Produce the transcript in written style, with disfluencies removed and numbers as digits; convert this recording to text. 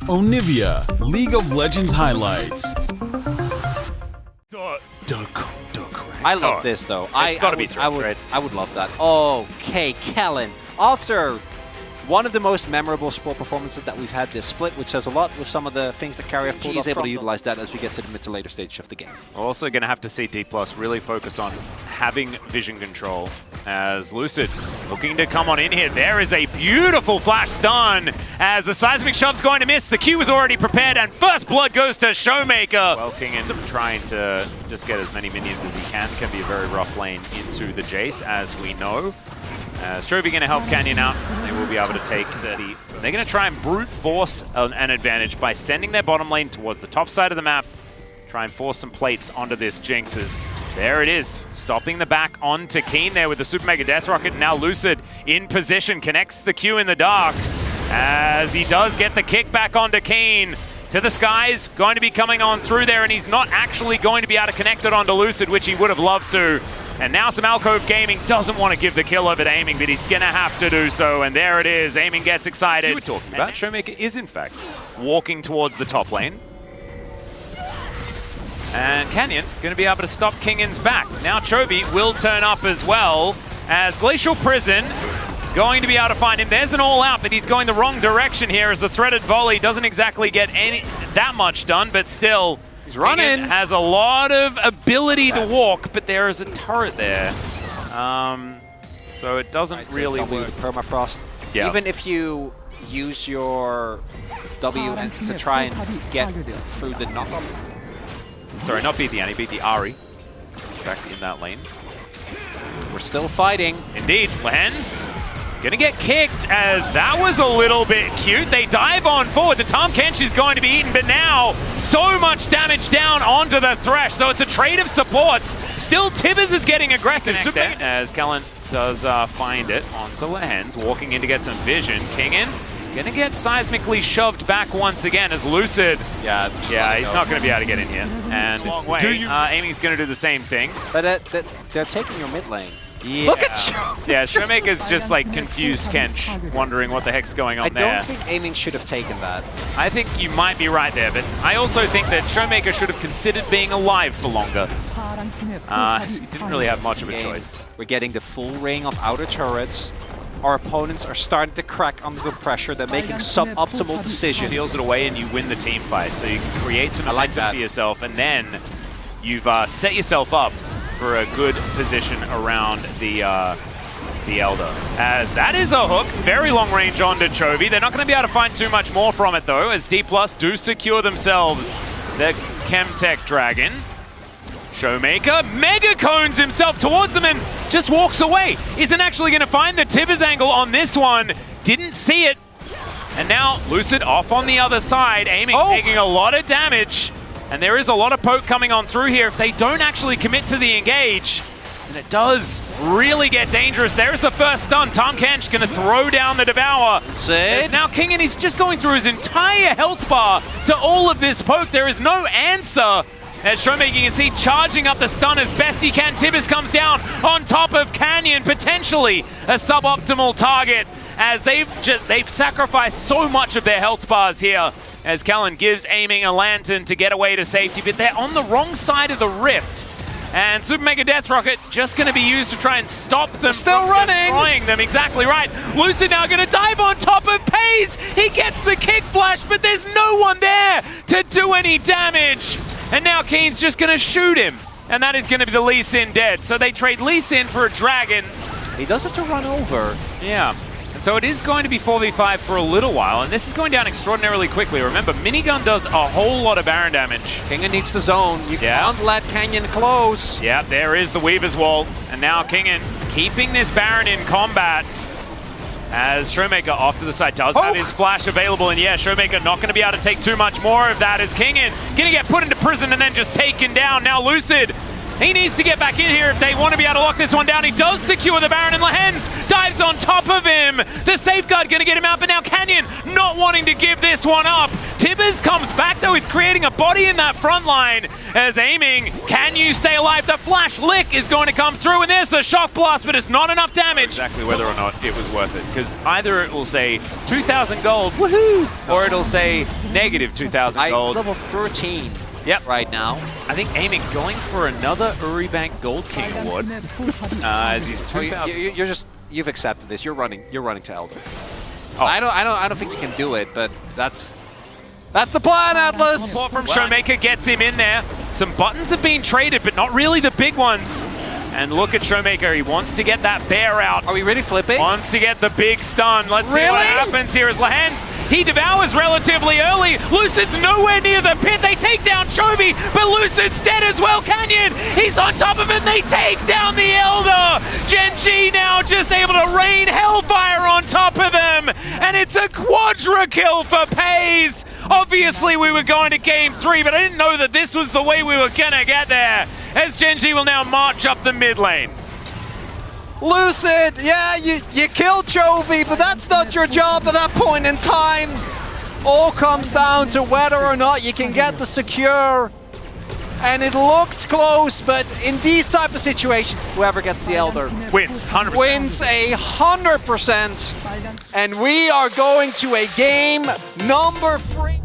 Onivia, League of Legends highlights. I love this though. It's got to be thrown, right? I would love that. Okay, Kellen. After one of the most memorable support performances that we've had this split, which says a lot with some of the things that Carry have pulled off. He's able to utilize that as we get to the mid to later stage of the game. We're also going to have to see Dplus really focus on having vision control as Lucid looking to come on in here. There is a beautiful flash stun as the seismic shove's going to miss. The Q is already prepared and first blood goes to Showmaker. Well, Kingen trying to just get as many minions as he can be a very rough lane into the Jace, as we know. Stroby going to help Canyon out. They will be able to take 30. They're going to try and brute force an advantage by sending their bottom lane towards the top side of the map. Try and force some plates onto this Jinx's. There it is, stopping the back onto Keen there with the Super Mega Death Rocket. Now Lucid in position, connects the Q in the dark as he does get the kick back onto Keen. To the skies, going to be coming on through there, and he's not actually going to be able to connect it onto Lucid, which he would have loved to. And now some Alcove Gaming doesn't want to give the kill over to Aiming, but he's going to have to do so. And there it is. Aiming gets excited. You were talking about Showmaker is, in fact, walking towards the top lane. And Canyon going to be able to stop Kingen's back. Now Chovy will turn up as well as Glacial Prison going to be able to find him. There's an all-out, but he's going the wrong direction here as the threaded volley doesn't exactly get that much done, but still... He's running. Kingen has a lot of ability to walk, but there is a turret there. So it doesn't really work. Permafrost. Yeah. Even if you use your W to try and get through the knock-up. Sorry, not beat the Annie, beat the Ahri. Back in that lane. We're still fighting. Indeed, Lens gonna get kicked as that was a little bit cute. They dive on forward. The Tom Kench is going to be eaten, but now so much damage down onto the Thresh. So it's a trade of supports. Still, Tibbers is getting aggressive. As Kellen does find it onto Lehens, walking in to get some vision. Kingen gonna get seismically shoved back once again as Lucid. Yeah, he's not gonna be able to get in here. And Aiming's gonna do the same thing. But they're taking your mid lane. Yeah. Look at Show! Yeah, Showmaker's just like confused Kench, wondering what the heck's going on there. I don't think Aiming should have taken that. I think you might be right there, but I also think that Showmaker should have considered being alive for longer. He didn't really have much of a choice. We're getting the full ring of outer turrets. Our opponents are starting to crack under the pressure. They're making suboptimal decisions. Steals it away and you win the team fight. So you can create some momentum for yourself, and then you've set yourself up for a good position around the Elder. As that is a hook, very long range onto Chovy. They're not going to be able to find too much more from it though, as Dplus do secure themselves the Chemtech Dragon. Showmaker mega cones himself towards them and just walks away. Isn't actually going to find the Tibbers angle on this one. Didn't see it. And now Lucid off on the other side, Aiming taking a lot of damage. And there is a lot of poke coming on through here if they don't actually commit to the engage. And it does really get dangerous. There's the first stun. Tom Kench going to throw down the Devour. Now Kingen is just going through his entire health bar to all of this poke. There is no answer. As Showmaker, you can see charging up the stun as best he can. Tibbers comes down on top of Canyon, potentially a suboptimal target, as they've sacrificed so much of their health bars here. As Kellen gives Aiming a lantern to get away to safety, but they're on the wrong side of the rift. And Super Mega Death Rocket just going to be used to try and stop them from destroying them. Exactly right. Lucid now going to dive on top of Pays. He gets the kick flash, but there's no one there to do any damage. And now Keen's just going to shoot him. And that is going to be the Lee Sin dead. So they trade Lee Sin for a dragon. He does have to run over. Yeah. And so it is going to be 4v5 for a little while, and this is going down extraordinarily quickly. Remember, Minigun does a whole lot of Baron damage. Kingen needs the zone. You can't let Canyon close. Yeah, there is the Weaver's Wall. And now Kingen keeping this Baron in combat as Showmaker off to the side does have his flash available. And yeah, Showmaker not going to be able to take too much more of that as Kingen going to get put into prison and then just taken down. Now Lucid, he needs to get back in here if they want to be able to lock this one down. He does secure the Baron, and Lehens dives on top of him. The safeguard going to get him out, but now Canyon not wanting to give this one up. Tibbers comes back though, he's creating a body in that front line as aiming. Can you stay alive? The flash lick is going to come through and there's the shock blast, but it's not enough damage. Exactly whether or not it was worth it, because either it will say 2,000 gold, woohoo, or it'll say negative 2,000 gold. Level 13 right now. I think aiming going for another Uribank Gold King award as he's 2,000. You've accepted this. You're running to Elder. Oh. I don't think you can do it, but that's the plan, Atlas. Support from Showmaker gets him in there. Some buttons have been traded, but not really the big ones. And look at Showmaker, he wants to get that bear out. Are we really flipping? Wants to get the big stun. Let's see what happens here as Lahans, he devours relatively early. Lucid's nowhere near the pit. They take down Chobi, but Lucid's dead as well. Canyon, he's on top of it. They take down the Elder. Gen.G now just able to rain hellfire on top of them. And it's a quadra kill for Pays. Obviously, we were going to game 3, but I didn't know that this was the way we were going to get there. As Gen.G will now march up the mid lane. Lucid, yeah, you killed Chovy, but that's not your job at that point in time. All comes down to whether or not you can get the secure. And it looked close, but in these type of situations, whoever gets the Elder wins, 100%. Wins 100%. And we are going to a game number 3.